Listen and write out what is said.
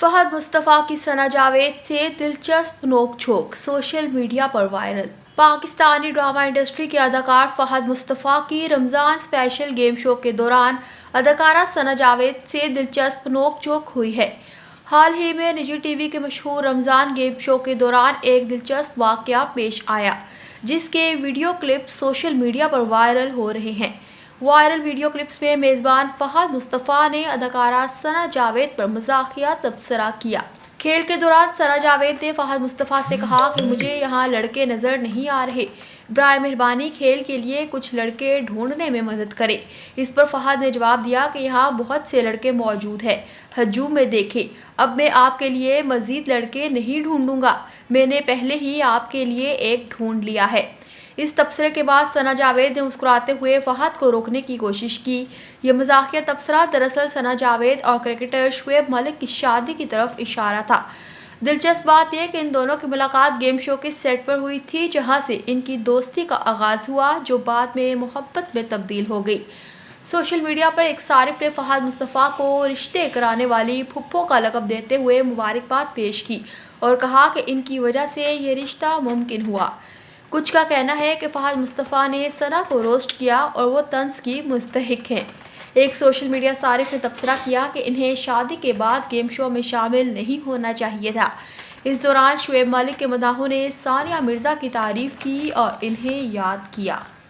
फहद मुस्तफ़ा की सना जावेद से दिलचस्प नोक-झोंक सोशल मीडिया पर वायरल। पाकिस्तानी ड्रामा इंडस्ट्री के अदाकार फहद मुस्तफ़ा की रमज़ान स्पेशल गेम शो के दौरान अदाकारा सना जावेद से दिलचस्प नोक-झोंक हुई है। हाल ही में निजी टीवी के मशहूर रमज़ान गेम शो के दौरान एक दिलचस्प वाक़या पेश आया, जिसके वीडियो क्लिप्स सोशल मीडिया पर वायरल हो रहे हैं। वायरल वीडियो क्लिप्स में मेज़बान फहद मुस्तफ़ा ने अदाकारा सना जावेद पर मज़ाक़िया तबसरा किया। खेल के दौरान सना जावेद ने फहद मुस्तफ़ा से कहा कि मुझे यहाँ लड़के नज़र नहीं आ रहे, बराए मेहरबानी खेल के लिए कुछ लड़के ढूंढने में मदद करें। इस पर फहद ने जवाब दिया कि यहाँ बहुत से लड़के मौजूद हैं, हजूम में देखें। अब मैं आपके लिए मज़ीद लड़के नहीं ढूंढूंगा, मैंने पहले ही आपके लिए एक ढूंढ लिया है। इस तबसरे के बाद सना जावेद ने मुस्कुराते हुए फहद को रोकने की कोशिश की। यह मज़ाक़िया तबसरा दरअसल सना जावेद और क्रिकेटर शुएब मलिक की शादी की तरफ इशारा था। दिलचस्प बात यह कि इन दोनों की मुलाकात गेम शो के सेट पर हुई थी, जहां से इनकी दोस्ती का आगाज़ हुआ, जो बाद में मोहब्बत में तब्दील हो गई। सोशल मीडिया पर एक सारिफ ने फहद मुस्तफ़ा को रिश्ते कराने वाली फुप्पो का लक़ब देते हुए मुबारकबाद पेश की और कहा कि इनकी वजह से ये रिश्ता मुमकिन हुआ। कुछ का कहना है कि फहद मुस्तफ़ा ने सना को रोस्ट किया और वो तंज की मुस्तहिक हैं। एक सोशल मीडिया सारिफ ने तबसरा किया कि इन्हें शादी के बाद गेम शो में शामिल नहीं होना चाहिए था। इस दौरान शुएब मलिक के मदाहों ने सानिया मिर्ज़ा की तारीफ़ की और इन्हें याद किया।